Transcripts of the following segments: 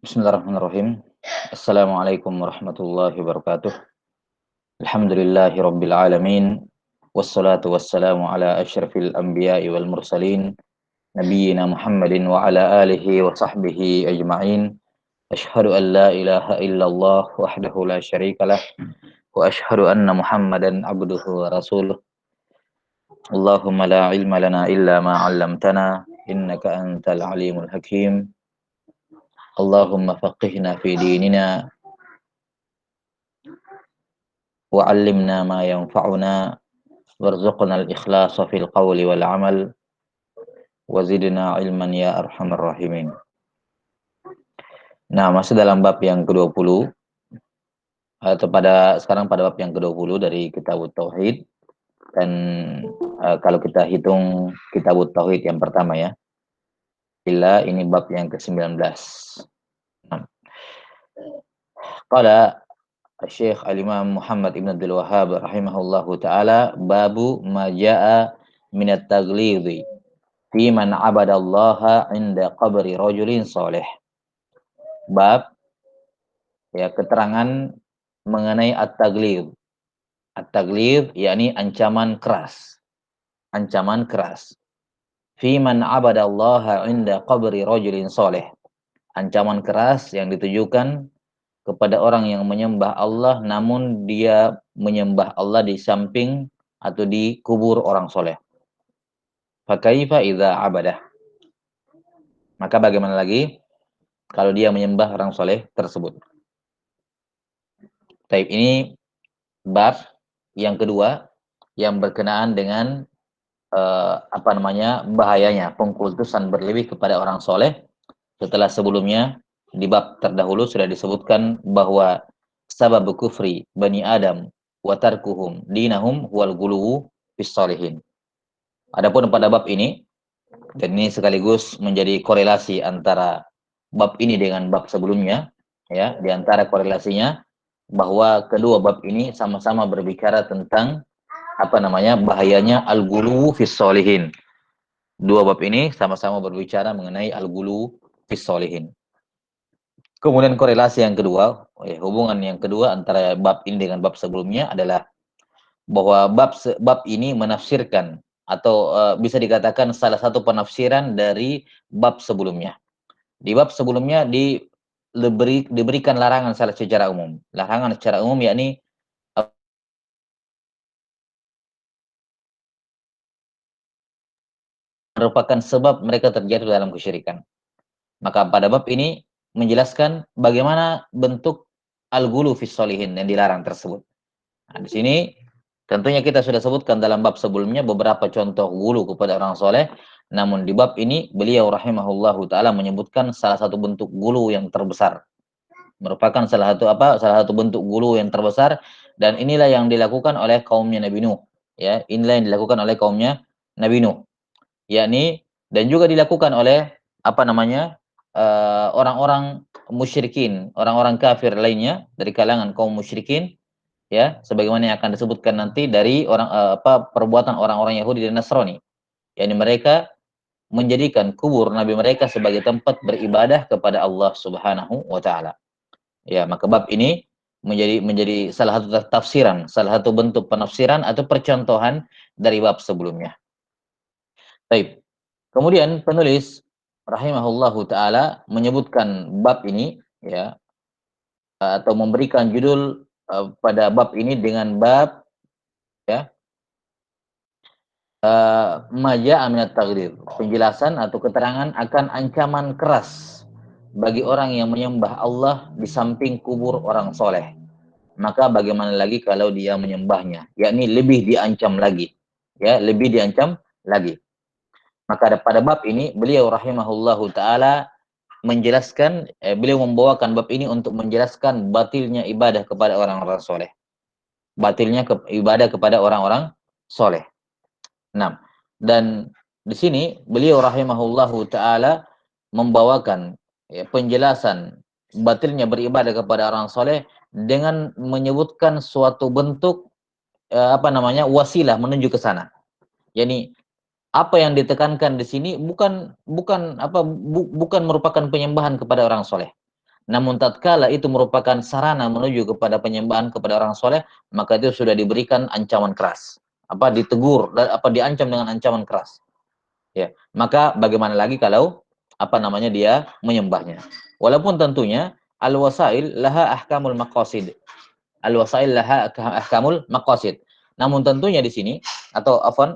Bismillahirrahmanirrahim. Assalamualaikum warahmatullahi wabarakatuh. Alhamdulillahi rabbil alamin. Wassalatu wassalamu ala asyrafil anbiya'i wal mursalin. Nabiyyina Muhammadin wa ala alihi wa sahbihi ajma'in. Ashhadu an la ilaha illallah wahdahu la syarikalah. Wa ashhadu anna Muhammadan abduhu wa rasuluh. Allahumma la ilma lana illa ma 'allamtana. Innaka antal alimul hakim. Allahumma faqihna fi dinina وعلمنا ما ينفعنا وارزقنا الإخلاص في القول والعمل وزدنا علما يا أرحم الراحمين. Nah, masih dalam bab yang ke-20 atau sekarang pada bab yang ke-20 dari Kitabut Tauhid, dan kalau kita hitung Kitabut Tauhid yang pertama ya, ini bab yang ke-19. Nah, qala Syekh Al-Imam Muhammad Ibn Abdul Wahhab rahimahullahu taala, babu ma jaa minat taglidhi fi man abadallaha 'inda qabri rajulin salih. Bab ya keterangan mengenai at-taglid. At-taglid yakni ancaman keras. Ancaman keras. Fi man abadallaha 'inda qabri rajulin salih. Ancaman keras yang ditujukan kepada orang yang menyembah Allah namun dia menyembah Allah di samping atau di kubur orang soleh. Fakaifa idza abadah. Maka bagaimana lagi kalau dia menyembah orang soleh tersebut. Taib, ini bab yang kedua yang berkenaan dengan bahayanya pengkultusan berlebih kepada orang soleh. Setelah sebelumnya di bab terdahulu sudah disebutkan bahwa sabab kufri bani Adam wa tarkuhum dinahum wal guluwu fis sholihin. Adapun pada bab ini, dan ini sekaligus menjadi korelasi antara bab ini dengan bab sebelumnya, ya, di antara korelasinya bahwa kedua bab ini sama-sama berbicara tentang bahayanya al-gulu fis sholihin. Dua bab ini sama-sama berbicara mengenai al-gulu fis sholihin. Kemudian korelasi yang kedua, hubungan yang kedua antara bab ini dengan bab sebelumnya adalah bahwa bab ini menafsirkan atau bisa dikatakan salah satu penafsiran dari bab sebelumnya. Di bab sebelumnya diberikan larangan secara umum. Larangan secara umum yakni merupakan sebab mereka terjatuh dalam kesyirikan. Maka pada bab ini menjelaskan bagaimana bentuk al-ghulu fis sholihin yang dilarang tersebut. Nah, di sini tentunya kita sudah sebutkan dalam bab sebelumnya beberapa contoh ghulu kepada orang soleh. Namun di bab ini beliau rahimahullahu taala menyebutkan salah satu bentuk ghulu yang terbesar. Merupakan salah satu bentuk ghulu yang terbesar, dan inilah yang dilakukan oleh kaumnya Nabi Nuh. Ya, inilah yang dilakukan oleh kaumnya Nabi Nuh. Yakni dan juga dilakukan oleh orang-orang musyrikin, orang-orang kafir lainnya dari kalangan kaum musyrikin, ya, sebagaimana yang akan disebutkan nanti dari perbuatan orang-orang Yahudi dan Nasrani. Yakni mereka menjadikan kubur nabi mereka sebagai tempat beribadah kepada Allah Subhanahu wa taala. Ya, maka bab ini menjadi salah satu tafsiran, salah satu bentuk penafsiran atau percontohan dari bab sebelumnya. Baik. Kemudian penulis rahimahullahu taala menyebutkan bab ini, ya, atau memberikan judul pada bab ini dengan bab, ya, maja aminat taghlid, penjelasan atau keterangan akan ancaman keras bagi orang yang menyembah Allah di samping kubur orang soleh. Maka bagaimana lagi kalau dia menyembahnya, yakni lebih diancam lagi, ya, lebih diancam lagi. Maka pada bab ini beliau rahimahullahu taala menjelaskan, beliau membawakan bab ini untuk menjelaskan batilnya ibadah kepada orang-orang soleh, batilnya ibadah kepada orang-orang soleh. Nah, dan di sini beliau rahimahullahu taala membawakan, ya, penjelasan batilnya beribadah kepada orang soleh dengan menyebutkan suatu bentuk wasilah menuju ke sana. Yani apa yang ditekankan di sini bukan merupakan penyembahan kepada orang soleh, Namun tatkala itu merupakan sarana menuju kepada penyembahan kepada orang soleh, maka itu sudah diberikan ancaman keras. Apa ditegur, apa diancam dengan ancaman keras. Ya, maka bagaimana lagi kalau apa namanya dia menyembahnya. Walaupun tentunya al-wasail laha ahkamul maqasid. Al-wasail laha ahkamul maqasid. Namun tentunya di sini atau afwan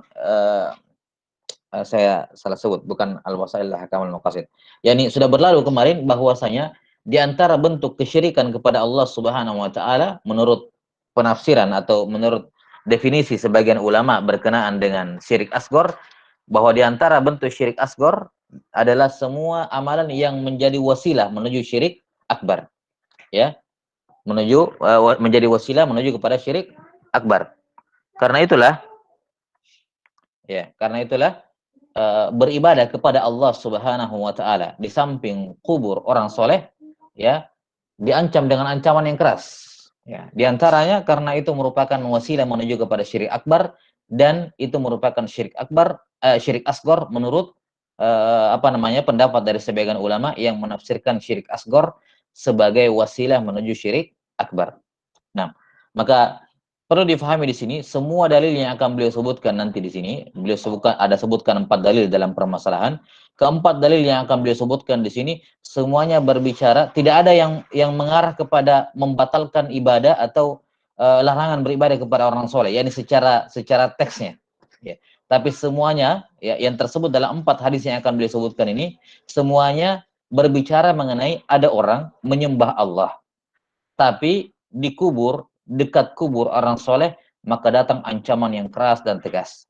saya salah sebut, bukan al-wasail laha ahkamul maqasid. Yani sudah berlalu kemarin bahwasanya di antara bentuk kesyirikan kepada Allah Subhanahu wa taala menurut penafsiran atau menurut definisi sebagian ulama berkenaan dengan syirik asghar, bahwa di antara bentuk syirik asghar adalah semua amalan yang menjadi wasilah menuju syirik akbar, ya, menuju menjadi wasilah menuju kepada syirik akbar. Karena itulah, ya, karena itulah beribadah kepada Allah Subhanahu wa taala di samping kubur orang soleh, ya, diancam dengan ancaman yang keras. Ya, di antaranya karena itu merupakan wasilah menuju kepada syirik akbar, dan itu merupakan syirik akbar, syirik asghar menurut apa namanya pendapat dari sebagian ulama yang menafsirkan syirik asghar sebagai wasilah menuju syirik akbar. Nah, maka perlu difahami di sini semua dalil yang akan beliau sebutkan nanti di sini, beliau sebutkan 4 dalil dalam permasalahan. Keempat dalil yang akan beliau sebutkan di sini semuanya berbicara, tidak ada yang mengarah kepada membatalkan ibadah atau larangan beribadah kepada orang soleh, yakni secara teksnya. Ya. Tapi semuanya ya, yang tersebut dalam 4 hadis yang akan beliau sebutkan ini semuanya berbicara mengenai ada orang menyembah Allah, tapi dikubur, dekat kubur orang soleh, maka datang ancaman yang keras dan tegas.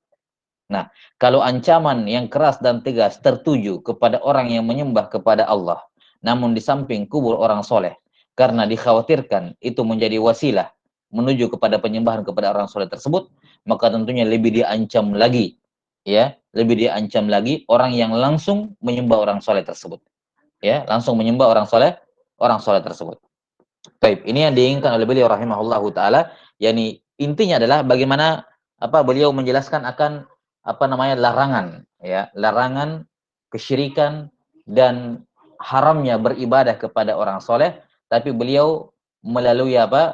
Nah, kalau ancaman yang keras dan tegas tertuju kepada orang yang menyembah kepada Allah, namun di samping kubur orang soleh, karena dikhawatirkan itu menjadi wasilah menuju kepada penyembahan kepada orang soleh tersebut, maka tentunya lebih diancam lagi, ya, lebih diancam lagi orang yang langsung menyembah orang soleh tersebut, ya, langsung menyembah orang soleh tersebut. Baik, ini yang diinginkan oleh beliau rahimahullahu taala, yakni intinya adalah bagaimana apa beliau menjelaskan akan apa namanya larangan, ya, larangan kesyirikan dan haramnya beribadah kepada orang soleh, tapi beliau melalui apa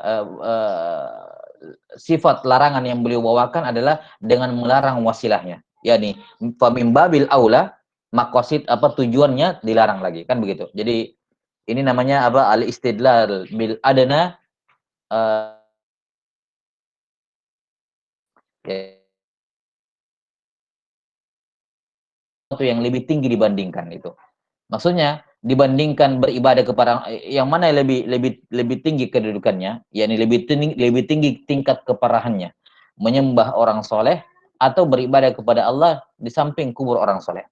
sifat larangan yang beliau bawakan adalah dengan melarang wasilahnya, yakni famim babil aula maqasid apa tujuannya dilarang lagi, kan begitu. Jadi ini namanya apa al-istidlal bil adna, uh, sesuatu yang lebih tinggi dibandingkan itu. Maksudnya dibandingkan beribadah kepada yang mana yang lebih tinggi kedudukannya, yakni lebih tinggi tingkat keparahannya, menyembah orang soleh atau beribadah kepada Allah di samping kubur orang soleh.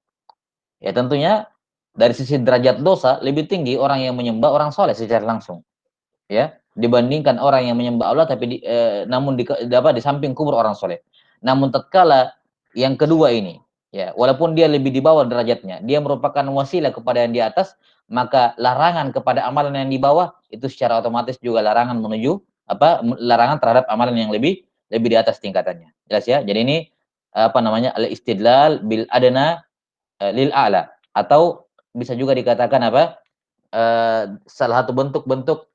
Ya tentunya dari sisi derajat dosa lebih tinggi orang yang menyembah orang soleh secara langsung, ya, dibandingkan orang yang menyembah Allah tapi namun di samping kubur orang soleh. Namun tatkala yang kedua ini, ya, walaupun dia lebih di bawah derajatnya, dia merupakan wasilah kepada yang di atas, maka larangan kepada amalan yang di bawah itu secara otomatis juga larangan menuju apa larangan terhadap amalan yang lebih di atas tingkatannya. Jelas ya? Jadi ini apa namanya al-istidlal bil adna lil a'la, atau bisa juga dikatakan apa salah satu bentuk-bentuk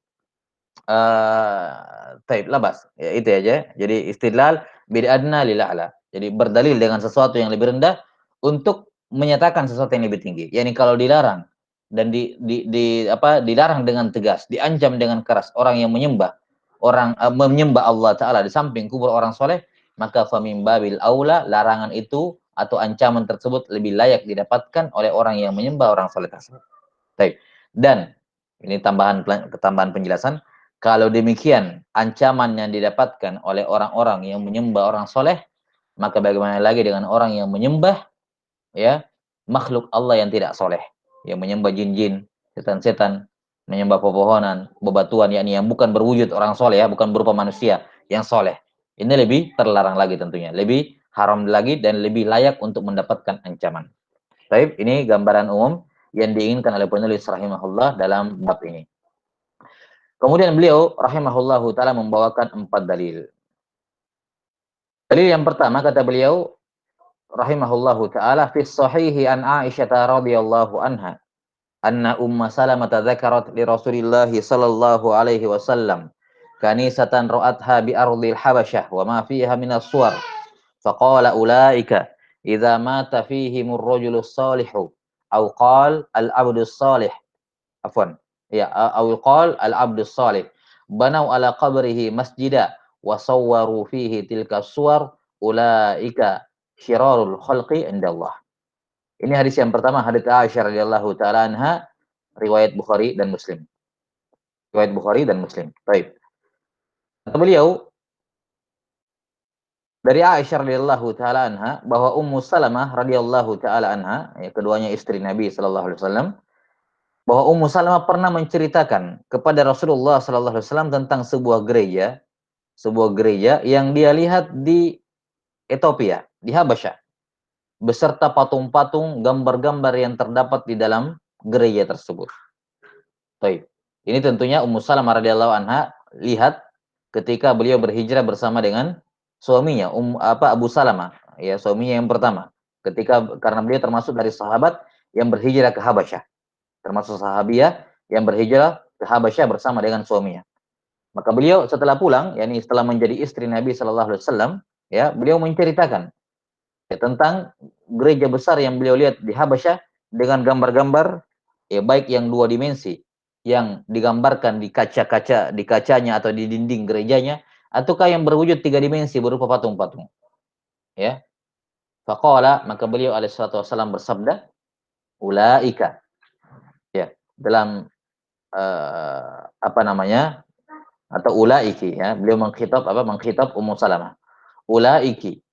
taib labas, ya itu aja. Jadi istidlal bil adna lil a'la. Jadi berdalil dengan sesuatu yang lebih rendah untuk menyatakan sesuatu yang lebih tinggi. Yani kalau dilarang dan apa dilarang dengan tegas, diancam dengan keras orang yang menyembah Allah taala di samping kubur orang soleh, maka famim babil aula larangan itu atau ancaman tersebut lebih layak didapatkan oleh orang yang menyembah orang soleh tersebut. Baik. Dan ini tambahan penjelasan. Kalau demikian ancaman yang didapatkan oleh orang-orang yang menyembah orang soleh, maka bagaimana lagi dengan orang yang menyembah, ya, makhluk Allah yang tidak soleh, yang menyembah jin-jin, setan-setan, menyembah pepohonan, bebatuan, yakni yang bukan berwujud orang soleh, ya, bukan berupa manusia yang soleh. Ini lebih terlarang lagi tentunya, lebih haram lagi dan lebih layak untuk mendapatkan ancaman. Baik, ini gambaran umum yang diinginkan oleh penulis rahimahullah dalam bab ini. Kemudian beliau rahimahullahu taala membawakan 4 dalil. Dalil yang pertama kata beliau rahimahullahu taala fi shahihi an Aisyah radhiyallahu anha anna Umma Salamah dzakarat li Rasulillah sallallahu alaihi wasallam kanisatan ra'atha bi ardil Habasyah wa ma fiha min as-suwar faqala ulaika idza mata fihimur rajulus salihu aw qala al-'abdus salih afwan ya aw qala al-'abdus salih banau ala qabrihi masjida wa sawwaru fihi tilka suwar ulaika syirarul khalqi indallah. Ini hadis yang pertama, hadits Aisyah radhiyallahu taala anha, riwayat Bukhari dan Muslim. Riwayat Bukhari dan Muslim. Baik. Kata beliau dari Aisyah radhiyallahu taala anha bahwa Ummu Salamah radhiyallahu taala anha, ya, keduanya istri Nabi sallallahu alaihi wasallam, bahwa Ummu Salamah pernah menceritakan kepada Rasulullah sallallahu alaihi wasallam tentang sebuah gereja yang dia lihat di Ethiopia, di Habasyah, beserta patung-patung, gambar-gambar yang terdapat di dalam gereja tersebut. Baik. Ini tentunya Ummu Salamah radhiyallahu anha lihat ketika beliau berhijrah bersama dengan suaminya, Abu Salamah, ya, suaminya yang pertama. Karena beliau termasuk dari sahabat yang berhijrah ke Habasyah. Termasuk sahabiah yang berhijrah ke Habasyah bersama dengan suaminya. Maka beliau setelah pulang, yakni setelah menjadi istri Nabi sallallahu alaihi wasallam, ya, beliau menceritakan ya, tentang gereja besar yang beliau lihat di Habasyah dengan gambar-gambar, ya, baik yang dua dimensi yang digambarkan di kacanya atau di dinding gerejanya, ataukah yang berwujud tiga dimensi berupa patung-patung. Ya. Faqala, maka beliau alaihi salatu wasallam bersabda, ulaika. Ya, dalam apa namanya? Atau ulaiki, ya. Beliau mengkhitab Ummu Salamah. Ulaiki.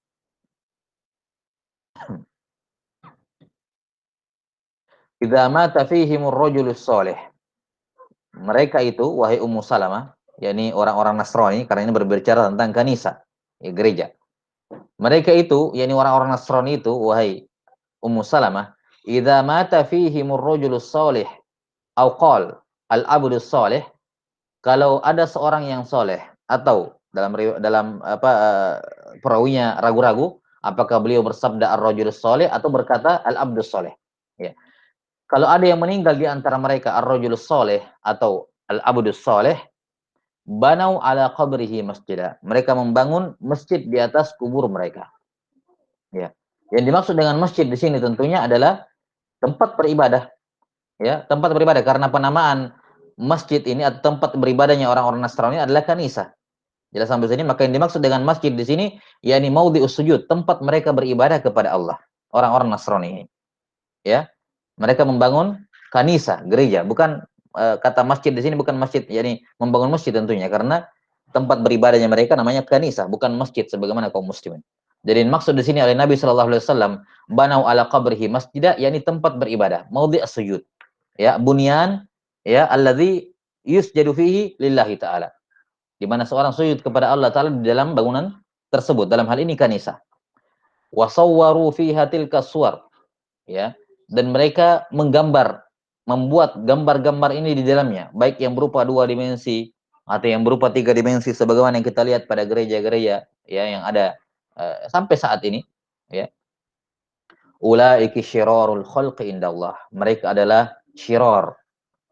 Idza mata fihimur rajulus shalih. Mereka itu, wahai Ummu Salamah, yakni orang-orang Nasrani, karena ini berbicara tentang kanisa, ya, gereja. Mereka itu, yakni orang-orang Nasrani itu, wahai Ummu Salamah, idza mata fihimur rajulus shalih au qala al-'abdus shalih, kalau ada seorang yang soleh, atau dalam perawinya ragu-ragu apakah beliau bersabda ar-rajulus shalih atau berkata al-'abdus shalih, ya. Kalau ada yang meninggal di antara mereka ar-rajulus shalih atau al-'abdus shalih, banau ala qabrihi masjidah. Mereka membangun masjid di atas kubur mereka. Ya. Yang dimaksud dengan masjid di sini tentunya adalah tempat beribadah. Ya, tempat beribadah, karena penamaan masjid ini atau tempat beribadahnya orang-orang Nasrani adalah kanisa. Jelas sampai sini, maka yang dimaksud dengan masjid di sini yakni maudhi'us sujud, tempat mereka beribadah kepada Allah. Orang-orang Nasrani ini. Ya. Mereka membangun kanisa, gereja, bukan kata masjid di sini bukan masjid, yakni membangun masjid tentunya, karena tempat beribadahnya mereka namanya kanisa, bukan masjid sebagaimana kaum muslimin. Jadi maksud di sini oleh Nabi sallallahu alaihi wasallam, banau ala qabrihi masjidah, yakni tempat beribadah, maudhi'us sujud. Ya, bunyan, ya, alladzi yusjadu fihi lillahi ta'ala. Di mana seorang sujud kepada Allah Ta'ala di dalam bangunan tersebut, dalam hal ini kanisa. Wa sawwaru fiha tilka suwar. Ya, dan mereka membuat gambar-gambar ini di dalamnya, baik yang berupa dua dimensi atau yang berupa tiga dimensi sebagaimana yang kita lihat pada gereja-gereja, ya, yang ada sampai saat ini, ya. Ulaiki syirarul khalqi indallah. Mereka adalah syirar,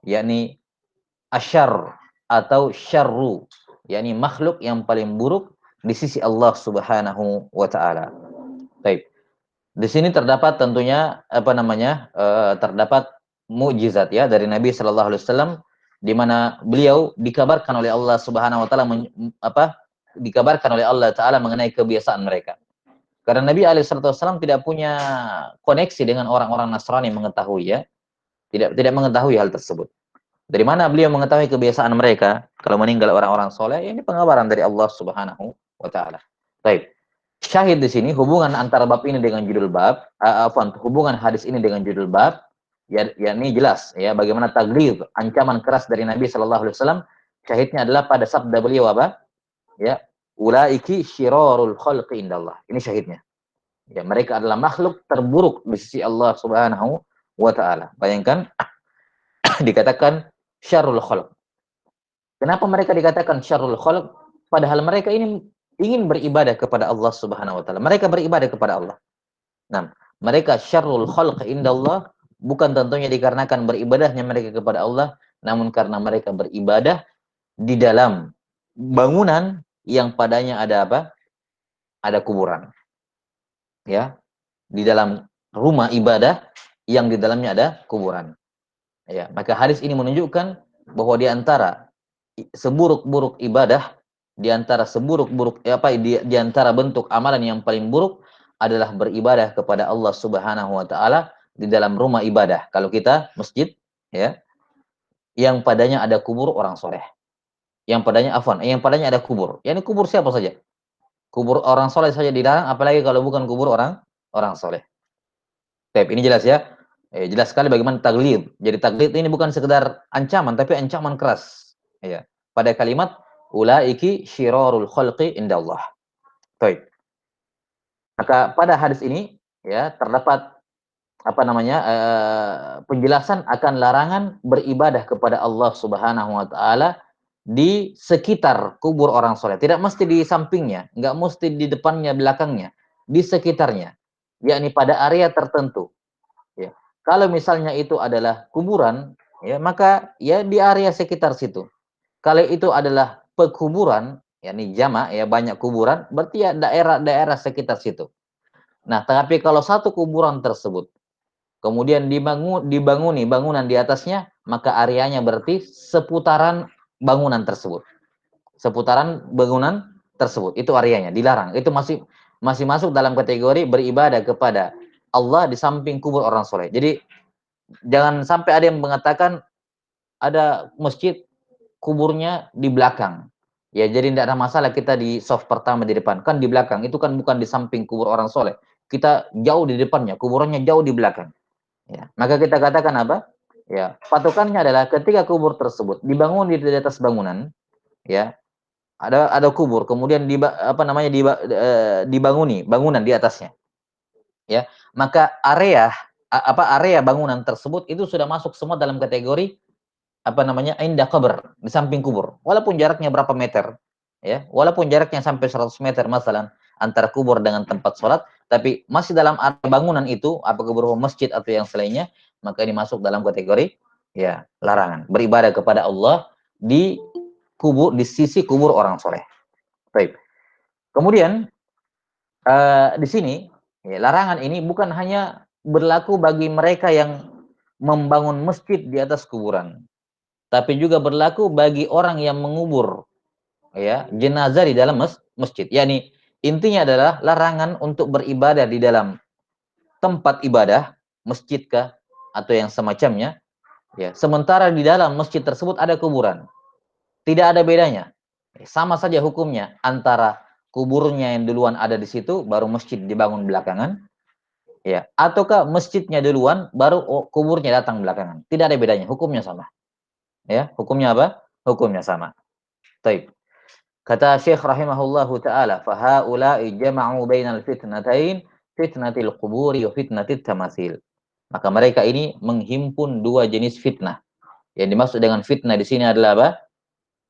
yakni asyar atau syarru, yakni makhluk yang paling buruk di sisi Allah Subhanahu wa taala. Baik. Di sini terdapat tentunya terdapat mukjizat, ya, dari Nabi sallallahu alaihi wasallam, di mana beliau dikabarkan oleh Allah Subhanahu wa taala dikabarkan oleh Allah taala mengenai kebiasaan mereka. Karena Nabi alaihi wasallam tidak punya koneksi dengan orang-orang Nasrani mengetahui, ya. Tidak mengetahui hal tersebut. Dari mana beliau mengetahui kebiasaan mereka kalau meninggal orang-orang soleh? Ini pengabaran dari Allah Subhanahu wa taala. Baik. Syahid di sini hubungan antara bab ini dengan judul bab, hubungan hadis ini dengan judul bab, ya, ini jelas, ya, bagaimana taglid, ancaman keras dari Nabi sallallahu alaihi wasallam. Syahidnya adalah pada sabda beliau apa? Ya, ulaiki syirarul khalqi indallah. Ini syahidnya. Ya, mereka adalah makhluk terburuk di sisi Allah Subhanahu wa taala. Bayangkan dikatakan syarrul khalq. Kenapa mereka dikatakan syarrul khalq? Padahal mereka ini ingin beribadah kepada Allah Subhanahu wa taala. Mereka beribadah kepada Allah. Nah, mereka syarrul khalq indallah bukan tentunya dikarenakan beribadahnya mereka kepada Allah, namun karena mereka beribadah di dalam bangunan yang padanya ada apa? Ada kuburan. Ya, di dalam rumah ibadah yang di dalamnya ada kuburan. Ya, maka hadis ini menunjukkan bahwa di antara seburuk-buruk ibadah, di antara seburuk-buruk di antara bentuk amalan yang paling buruk adalah beribadah kepada Allah Subhanahu wa taala di dalam rumah ibadah. Kalau kita masjid, ya, yang padanya ada kubur orang soleh, yang padanya ada kubur. Yani kubur siapa saja? Kubur orang soleh saja dilarang, apalagi kalau bukan kubur orang orang soleh. Baik, ini jelas ya. Jelas sekali bagaimana taglid. Jadi taglid ini bukan sekedar ancaman, tapi ancaman keras. Ya. Pada kalimat ulaiki syirarul khalqi indallah. Baik. Maka pada hadis ini ya terdapat apa namanya penjelasan akan larangan beribadah kepada Allah Subhanahu wa taala di sekitar kubur orang soleh. Tidak mesti di sampingnya, nggak mesti di depannya, belakangnya, di sekitarnya. Yakni pada area tertentu. Ya. Kalau misalnya itu adalah kuburan, ya maka ya di area sekitar situ. Kalau itu adalah pekuburan, yakni jamak ya banyak kuburan, berarti ya daerah-daerah sekitar situ. Nah, tapi kalau satu kuburan tersebut kemudian dibanguni bangunan di atasnya, maka areanya berarti seputaran bangunan tersebut. Seputaran bangunan tersebut, itu areanya dilarang. Itu masih masuk dalam kategori beribadah kepada Allah di samping kubur orang soleh. Jadi jangan sampai ada yang mengatakan ada masjid kuburnya di belakang. Ya, jadi tidak ada masalah kita di soft pertama di depan. Kan di belakang, itu kan bukan di samping kubur orang soleh. Kita jauh di depannya, kuburannya jauh di belakang. Ya, maka kita katakan apa? Ya, patokannya adalah ketika kubur tersebut dibangun di atas bangunan, ya, ada kubur, kemudian dibanguni bangunan di atasnya, ya, maka area bangunan tersebut itu sudah masuk semua dalam kategori indah kubur, di samping kubur, walaupun jaraknya berapa meter, ya, walaupun jaraknya sampai 100 meter masalah antara kubur dengan tempat sholat, tapi masih dalam area bangunan itu, apa kubur masjid atau yang selainnya, maka ini masuk dalam kategori ya larangan beribadah kepada Allah di di sisi kubur orang soleh. Baik. Kemudian di sini ya, larangan ini bukan hanya berlaku bagi mereka yang membangun masjid di atas kuburan, tapi juga berlaku bagi orang yang mengubur ya jenazah di dalam masjid. Yani intinya adalah larangan untuk beribadah di dalam tempat ibadah, masjidkah atau yang semacamnya, ya. Sementara di dalam masjid tersebut ada kuburan. Tidak ada bedanya. Sama saja hukumnya antara kuburnya yang duluan ada di situ baru masjid dibangun belakangan, ya, ataukah masjidnya duluan baru kuburnya datang belakangan. Tidak ada bedanya, hukumnya sama. Ya, hukumnya apa? Hukumnya sama. Baik. Kata Syekh rahimahullahu taala, "Fa haula'i jama'u bainal fitnatain, fitnatil quburi wa fitnatit tamasil." Maka mereka ini menghimpun dua jenis fitnah. Yang dimaksud dengan fitnah di sini adalah apa?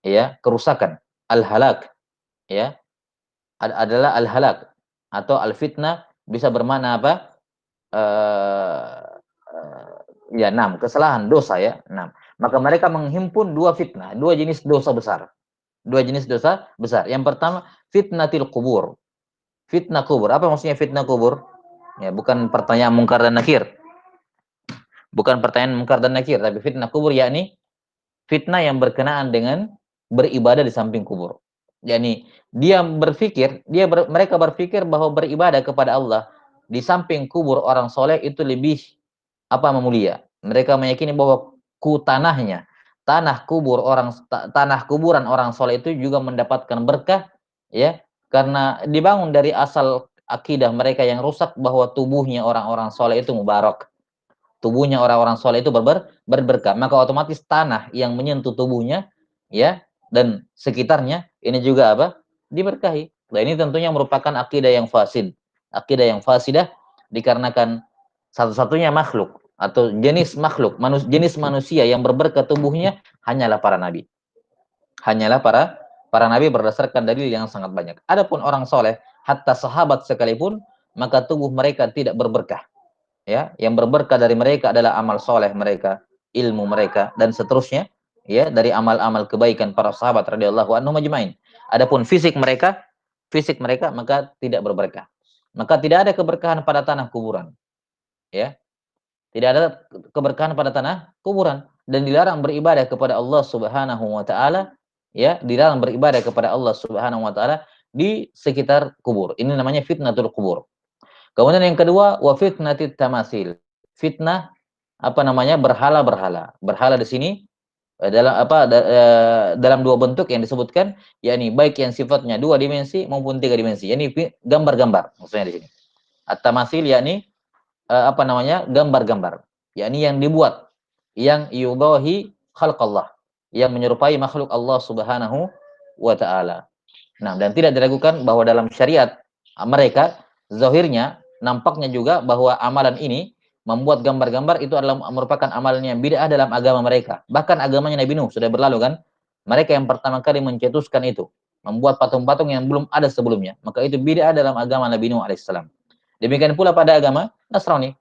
Ya, kerusakan, al-halak, ya. Adalah al-halak atau al-fitnah bisa bermakna apa? Eh, ya, 6, kesalahan, dosa ya, 6. Maka mereka menghimpun dua fitnah, dua jenis dosa besar. Dua jenis dosa besar. Yang pertama, fitnatil kubur. Fitnah kubur. Apa maksudnya fitnah kubur? Ya, bukan pertanyaan mungkar dan nakir. Bukan pertanyaan mungkar dan nakir, tapi fitnah kubur yakni fitnah yang berkenaan dengan beribadah di samping kubur. Yani dia berpikir, mereka berpikir bahwa beribadah kepada Allah di samping kubur orang soleh itu lebih mulia. Mereka meyakini bahwa tanah kuburan orang soleh itu juga mendapatkan berkah, ya, karena dibangun dari asal akidah mereka yang rusak bahwa tubuhnya orang-orang soleh itu mubarak. Tubuhnya orang-orang soleh itu berberkah, maka otomatis tanah yang menyentuh tubuhnya, ya, dan sekitarnya ini juga diberkahi. Nah, ini tentunya merupakan akidah yang fasid, akidah yang fasidah, dikarenakan satu-satunya makhluk atau jenis makhluk jenis manusia yang berberkah tubuhnya hanyalah para nabi, hanyalah para nabi berdasarkan dalil yang sangat banyak. Adapun orang soleh, hatta sahabat sekalipun, maka tubuh mereka tidak berberkah. ya, yang berberkah dari mereka adalah amal soleh mereka, ilmu mereka, dan seterusnya, ya, dari amal-amal kebaikan para sahabat radhiyallahu anhum majma'in. Adapun fisik mereka maka tidak berberkah. Maka tidak ada keberkahan pada tanah kuburan, ya. Tidak ada keberkahan pada tanah kuburan, dan dilarang beribadah kepada Allah Subhanahu wa taala, ya, dilarang beribadah kepada Allah Subhanahu wa taala di sekitar kubur. Ini namanya fitnatul kubur. Kemudian yang kedua, wa fitnatit tamasil. Fitnah apa namanya? Berhala-berhala. Berhala di sini dalam apa dalam dua bentuk yang disebutkan, yakni baik yang sifatnya dua dimensi maupun tiga dimensi. Yakni gambar-gambar maksudnya di sini. At-tamasil yakni apa namanya? Gambar-gambar. Yakni yang dibuat, yang yudahi khalqallah, yang menyerupai makhluk Allah Subhanahu wa taala. Nah, dan tidak diragukan bahwa dalam syariat mereka, zahirnya nampaknya juga bahwa amalan ini membuat gambar-gambar itu adalah merupakan amalan yang bid'ah dalam agama mereka. Bahkan agamanya Nabi Nuh sudah berlalu kan? Mereka yang pertama kali mencetuskan itu, membuat patung-patung yang belum ada sebelumnya. Maka itu bid'ah dalam agama Nabi Nuh alaihissalam. Demikian pula pada agama Nasrani.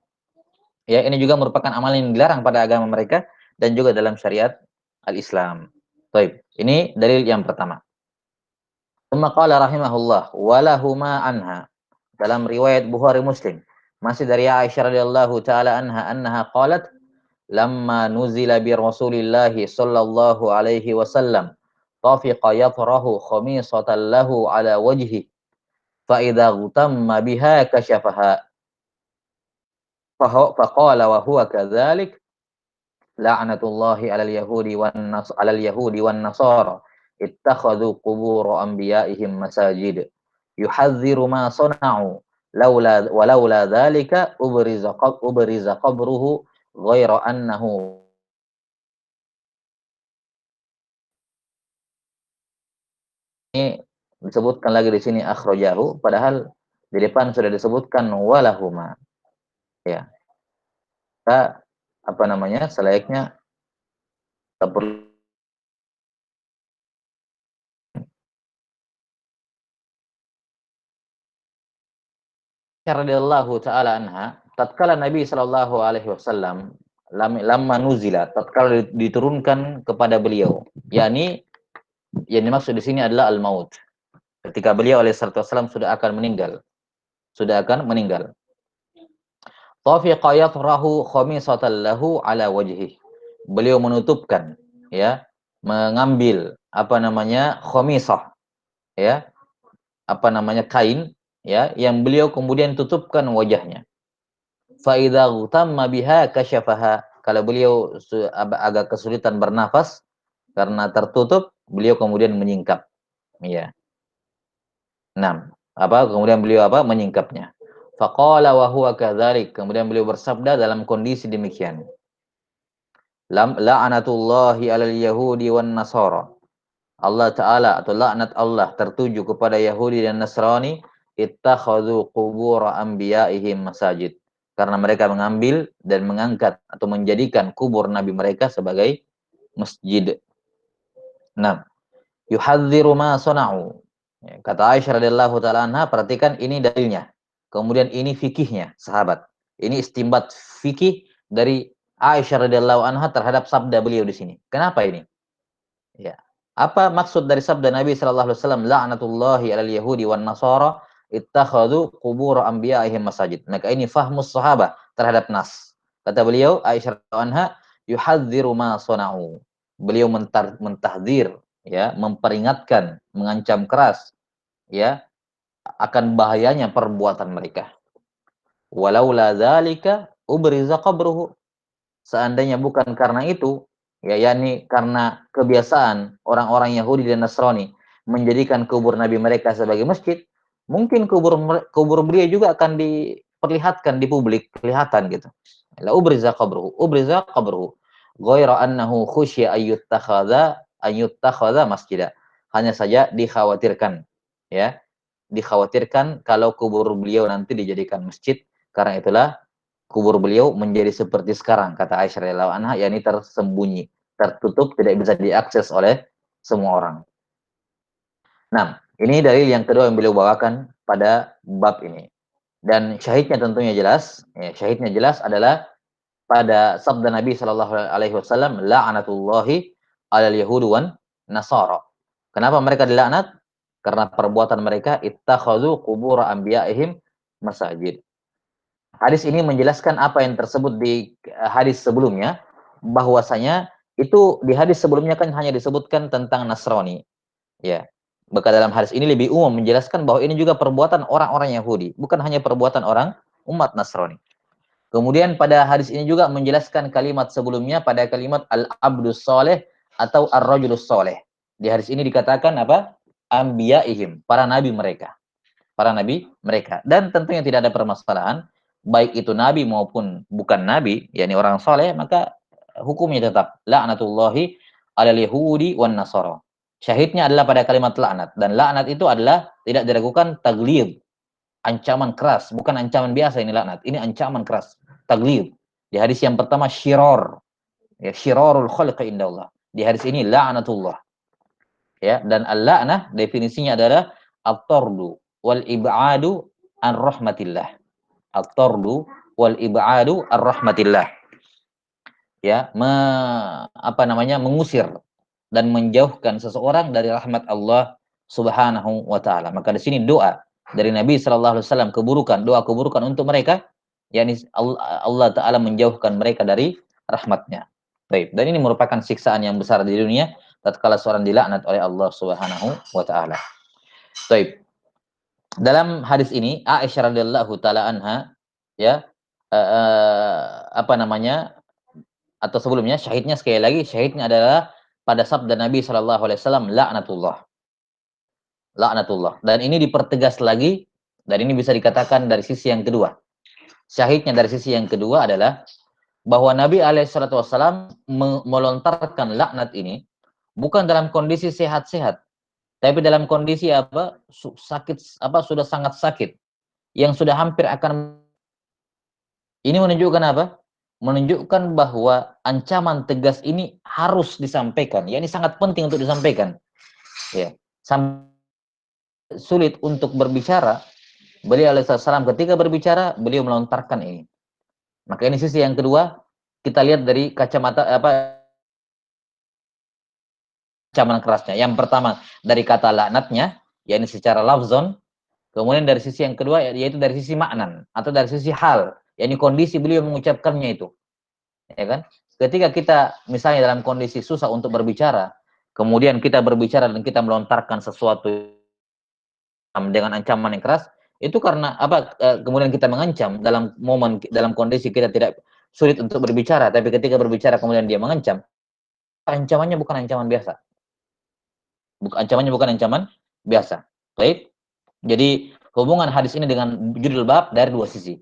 Ya, ini juga merupakan amalan yang dilarang pada agama mereka dan juga dalam syariat al-Islam. Baik, ini dalil yang pertama. Tsumma qala rahimahullah walahuma anha, dalam riwayat Bukhari Muslim masih dari Aisyah radhiyallahu taala anha qalat lamma nuzila bi Rasulillah sallallahu alaihi wasallam tafiqa yafrahu khamisatan lahu ala wajhi fa idza ghutamma biha kashafaha fa qala wa huwa kadzalik la'natullahi 'alal yahudi wan nasara ittakhadhu qubur anbiya'ihim masajid yuhadziru ma sana'u laula dzalika ubriza qabruhu ghaira annahu. Ini disebutkan lagi di sini akhrajahu, padahal di depan sudah disebutkan walahuma, ya. Kita, apa namanya, selayaknya perlu radhiyallahu taala anha, tatkala Nabi sallallahu alaihi wasallam lamma nuzila, tatkala diturunkan kepada beliau, yakni yang dimaksud di sini adalah al-maut. Ketika beliau alaihi salatu wasallam sudah akan meninggal. Tafiqa yafrahu khamisatan lahu ala wajhi. Beliau menutupkan, ya, mengambil apa namanya? Khamisah, ya. Apa namanya? Kain, ya, yang beliau kemudian tutupkan wajahnya. Fa idza ghutamma biha kasyafaha. Kalau beliau agak kesulitan bernafas karena tertutup, beliau kemudian menyingkap, ya. Nah, kemudian beliau menyingkapnya. Faqala wa huwa kadzalik. Kemudian beliau bersabda dalam kondisi demikian. La'anatullahi 'alal yahudi wan nasara. Allah Ta'ala atau laknat Allah tertuju kepada Yahudi dan Nasrani, ittakhadhu qubur anbiya'ihim masajid. Karena mereka mengambil dan mengangkat atau menjadikan kubur nabi mereka sebagai masjid. Nah, yuhadziru ma sana'u. Kata Aisyah radhiyallahu taala anha, perhatikan ini dalilnya. Kemudian ini fikihnya, sahabat. Ini istinbat fikih dari Aisyah radhiyallahu anha terhadap sabda beliau di sini. Kenapa ini? Ya. Apa maksud dari sabda Nabi sallallahu alaihi wasallam, la'natullahi 'alal yahudi wan nasara ittakhadhu qubur anbiya'ihim masajid. Maka ini fahmus sahabat terhadap nas. Kata beliau Aisyah radhiyallahu anha, yuhadziru ma sana'u. Beliau mentahdzir, ya, memperingatkan, mengancam keras, ya, akan bahayanya perbuatan mereka. Walaula dzalika ubriza qabruhu. Seandainya bukan karena itu, ya, yakni karena kebiasaan orang-orang Yahudi dan Nasrani menjadikan kubur nabi mereka sebagai masjid, mungkin kubur beliau juga akan diperlihatkan di publik, kelihatan gitu. La ubriza qabruhu ghaira annahu khusya ayyuttakhadha masjida. Hanya saja dikhawatirkan, ya, dikhawatirkan kalau kubur beliau nanti dijadikan masjid. Karena itulah kubur beliau menjadi seperti sekarang, kata Aisyah radhiyallahu anha, yakni tersembunyi, tertutup, tidak bisa diakses oleh semua orang. Nah, ini dalil yang kedua yang beliau bawakan pada bab ini. Dan syahidnya tentunya jelas, ya, syahidnya jelas adalah pada sabda Nabi Shallallahu Alaihi Wasallam, la'anatullahi alal yahudi wan nasara. Kenapa mereka dilaknat? Karena perbuatan mereka ittakhadhu qubur anbiya'ihim masajid. Hadis ini menjelaskan apa yang tersebut di hadis sebelumnya, bahwasanya itu di hadis sebelumnya kan hanya disebutkan tentang Nasrani, ya. Maka dalam hadis ini lebih umum menjelaskan bahwa ini juga perbuatan orang-orang Yahudi, bukan hanya perbuatan orang umat Nasrani. Kemudian pada hadis ini juga menjelaskan kalimat sebelumnya pada kalimat al-abdus soleh atau ar-rajulus soleh. Di hadis ini dikatakan apa? Anbiya'ihim, para nabi mereka. Para nabi mereka. Dan tentunya tidak ada permasalahan, baik itu nabi maupun bukan nabi, yakni orang soleh, maka hukumnya tetap la'natullahi alal yahudi wan nasara. Syahidnya adalah pada kalimat laknat. Dan laknat itu adalah tidak diragukan taglid, ancaman keras, bukan ancaman biasa ini laknat. Ini ancaman keras, taglid. Di hadis yang pertama syiror, ya, syirorul khalqi indallah. Di hadis ini la'natullah. Ya, dan al-la'nah definisinya adalah at-tardu wal ib'adu an rahmatillah. At-tardu wal ib'adu an rahmatillah. Ya, mengusir dan menjauhkan seseorang dari rahmat Allah Subhanahu wa taala. Maka di sini doa dari Nabi sallallahu alaihi wasallam keburukan, doa keburukan untuk mereka, yakni Allah taala menjauhkan mereka dari rahmatnya. Baik, dan ini merupakan siksaan yang besar di dunia tatkala seorang dilaknat oleh Allah Subhanahu wa taala. Baik. Dalam hadis ini Aisyah radhiyallahu taala anha, ya, apa namanya, atau sebelumnya syahidnya, sekali lagi syahidnya adalah pada sabda Nabi Shallallahu Alaihi Wasallam, laknatullah, laknatullah. Dan ini dipertegas lagi, dan ini bisa dikatakan dari sisi yang kedua. Syahidnya dari sisi yang kedua adalah bahwa Nabi Alaihissalam melontarkan laknat ini bukan dalam kondisi sehat-sehat, tapi dalam kondisi apa? Sakit, apa, sudah sangat sakit, yang sudah hampir akan. Ini menunjukkan apa? Menunjukkan bahwa ancaman tegas ini harus disampaikan. Ya, ini sangat penting untuk disampaikan. Ya, sulit untuk berbicara. Beliau alaihissalam ketika berbicara, beliau melontarkan ini. Maka ini sisi yang kedua, kita lihat dari kacamata apa, ancaman kerasnya. Yang pertama dari kata laknatnya, yakni secara lafzon. Kemudian dari sisi yang kedua, yaitu dari sisi maknan atau dari sisi hal, yakni kondisi beliau mengucapkannya itu. Ya kan? Ketika kita misalnya dalam kondisi susah untuk berbicara, kemudian kita berbicara dan kita melontarkan sesuatu dengan ancaman yang keras, itu karena apa? Kemudian kita mengancam dalam momen, dalam kondisi kita tidak sulit untuk berbicara, tapi ketika berbicara kemudian dia mengancam, ancamannya bukan ancaman biasa. Ancamannya bukan ancaman biasa. Baik. Jadi hubungan hadis ini dengan judul bab dari dua sisi.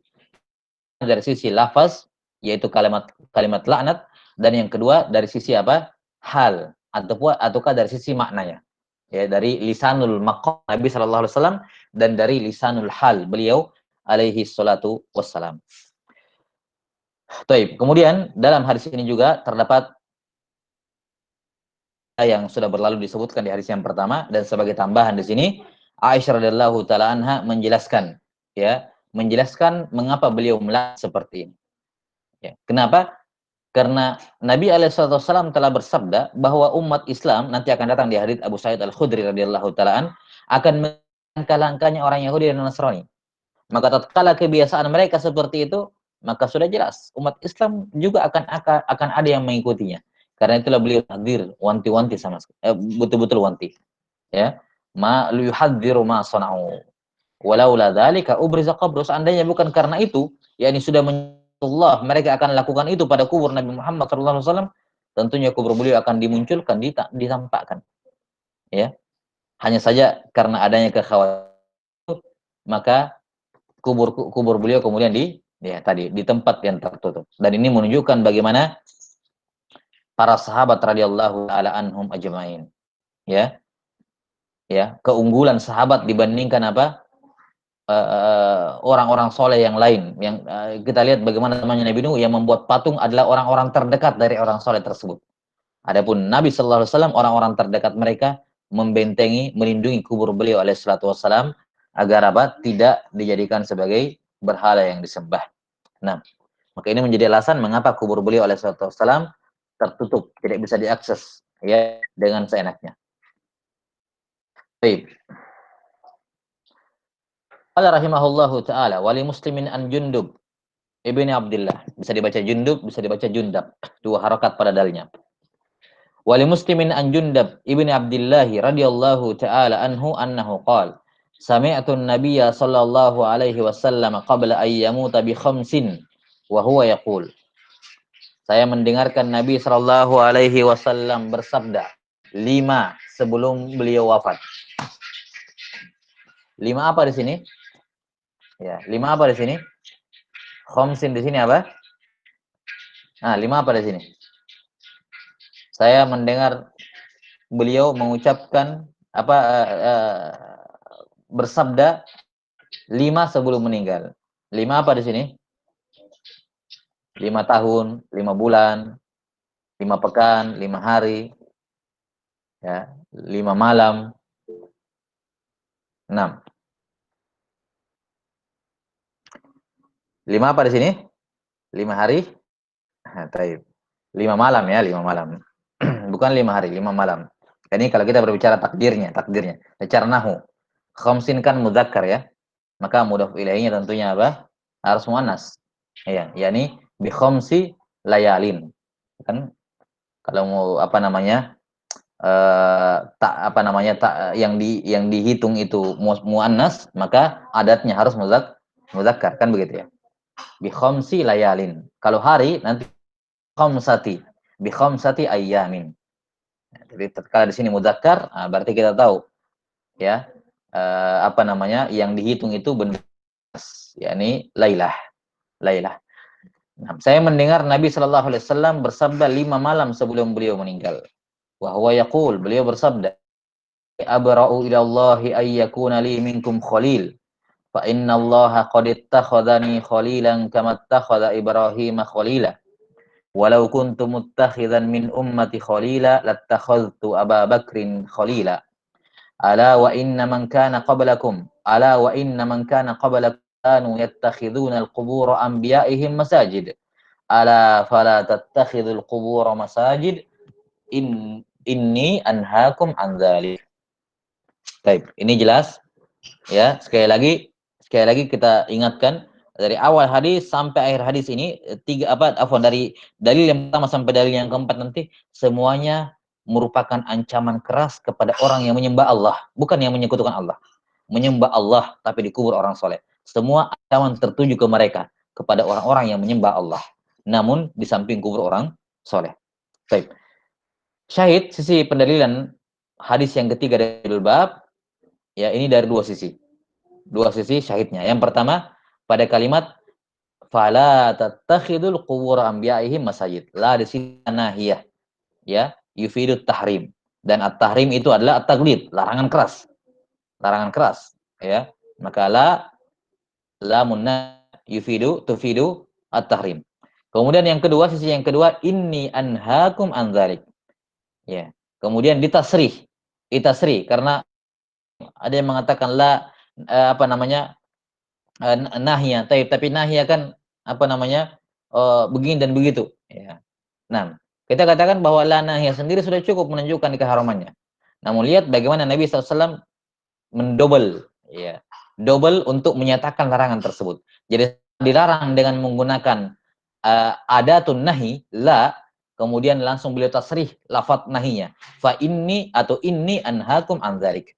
Dari sisi lafaz, yaitu kalimat kalimat laknat, dan yang kedua dari sisi apa? Hal, ataukah dari sisi maknanya. Ya, dari lisanul maqam Nabi sallallahu alaihi wasallam dan dari lisanul hal beliau alaihi salatu wassalam. Baik, kemudian dalam hadis ini juga terdapat yang sudah berlalu disebutkan di hadis yang pertama, dan sebagai tambahan di sini Aisyah radhiyallahu taala anha menjelaskan, ya, menjelaskan mengapa beliau melakukan seperti ini. Ya, kenapa? Karena Nabi Alaihissalam telah bersabda bahwa umat Islam nanti akan datang di hadits Abu Sa'id Al-Khudri radhiyallahu taalaan akan langkah-langkahnya orang Yahudi dan Nasrani. Maka tatkala kebiasaan mereka seperti itu, maka sudah jelas umat Islam juga akan ada yang mengikutinya. Karena itulah beliau hadir wanti-wanti sama betul-betul wanti. Ya, ma yuhadziru ma sana'u. Walaula dzalika ubriza qabru. Seandainya bukan karena itu, yakni sudah Allah, mereka akan lakukan itu pada kubur Nabi Muhammad SAW, tentunya kubur beliau akan dimunculkan, ditampakkan. Ya, hanya saja karena adanya kekhawatiran, maka kubur beliau kemudian di tempat yang tertutup. Dan ini menunjukkan bagaimana para sahabat radhiyallahu ala anhum ajmain. Ya, ya, keunggulan sahabat dibandingkan apa? Orang-orang soleh yang lain, yang kita lihat bagaimana namanya Nabi Nuh yang membuat patung adalah orang-orang terdekat dari orang soleh tersebut. Adapun Nabi Shallallahu Alaihi Wasallam, orang-orang terdekat mereka membentengi, melindungi kubur beliau alaihissalatu wassalam agar apa? Tidak dijadikan sebagai berhala yang disembah. Nah, maka ini menjadi alasan mengapa kubur beliau alaihissalatu wassalam tertutup, tidak bisa diakses ya dengan seenaknya. Baik. Qala rahimahullahu taala wali muslimin an Jundub ibni Abdullah. Bisa dibaca Jundub, bisa dibaca Jundab. Dua harakat pada dalnya. Wali muslimin an Jundab ibni Abdullah radhiyallahu taala anhu annahu qala sami'tu an-nabiyya sallallahu alaihi wasallam qabla an yamuta bi khamsin wa huwa yaqul. Saya mendengarkan Nabi sallallahu alaihi wasallam bersabda 5 sebelum beliau wafat. 5 apa di sini? Ya, 5 apa di sini? Khamsin di sini apa? Nah, 5 apa di sini? Saya mendengar beliau mengucapkan apa bersabda 5 sebelum meninggal. 5 apa di sini? 5 tahun, 5 bulan, 5 pekan, 5 hari, ya, 5 malam, 6. 5 apa di sini? 5 hari? Nah, taib. 5 malam ya, 5 malam. Bukan 5 hari, 5 malam. Ini kalau kita berbicara takdirnya. Secara nahu. Khamsin kan mudzakkar ya. Maka mudhaf ilaihinya tentunya apa? Harus muannas. Ya, yakni bi khamsi layalin. Kan kalau mau apa namanya? Tak apa namanya? Tak yang dihitung itu muannas, maka adatnya harus mudzakkar kan begitu ya. Bi khamsi layalin. Kalau hari nanti khamsati bi khamsati ayyamin. Jadi tatkala di sini mudzakkar, berarti kita tahu ya apa namanya yang dihitung itu benar, yakni lailah. Nah, saya mendengar Nabi Shallallahu Alaihi Wasallam bersabda 5 malam sebelum beliau meninggal. Wahwa yaqul, beliau bersabda, abra'u ila Allahi ayyakuna li minkum khalil, fa inna Allaha qad ittakhadhani khalilan kama ittakhadha Ibrahim khalila. Walau kuntu muttakhidan min ummati khalila lattakhadhtu Aba Bakrin khalila. Ala wa inna man kana qablakum kanu yattakhiduna al-qubur anbiya'ihim masajid. Ala fala tattakhidul qubur masajid inni anhaakum an dzalik. Baik, ini jelas ya. Sekali lagi kita ingatkan dari awal hadis sampai akhir hadis ini dari dalil yang pertama sampai dalil yang keempat nanti semuanya merupakan ancaman keras kepada orang yang menyembah Allah, bukan yang menyekutukan Allah. Menyembah Allah tapi dikubur orang soleh. Semua ancaman tertuju ke mereka, kepada orang-orang yang menyembah Allah. Namun di samping kubur orang soleh. Baik. Syahid sisi pendalilan hadis yang ketiga dari bab ya ini dari dua sisi. Dua sisi syahidnya. Yang pertama pada kalimat fala tattakhidul qubur anbiya'ihim masajid. La di sini nahiyah ya, yufidut tahrim. Dan at-tahrim itu adalah at-taghlid, larangan keras. Larangan keras ya. Maka lamunna tufidu at-tahrim. Kemudian yang kedua, sisi yang kedua, inni anhaakum an dzalik. Ya. Kemudian ditasrih. Karena ada yang mengatakan apa namanya? Nahya, tapi nahya kan apa namanya? Begini dan begitu, ya. Nah, kita katakan bahwa la nahya sendiri sudah cukup menunjukkan keharamannya. Namun lihat bagaimana Nabi SAW mendobel, ya. Double untuk menyatakan larangan tersebut. Jadi dilarang dengan menggunakan adatun nahi, la, kemudian langsung beliau tasrih lafaz nahinya. Fa inni atau inni anhaakum an dzalik.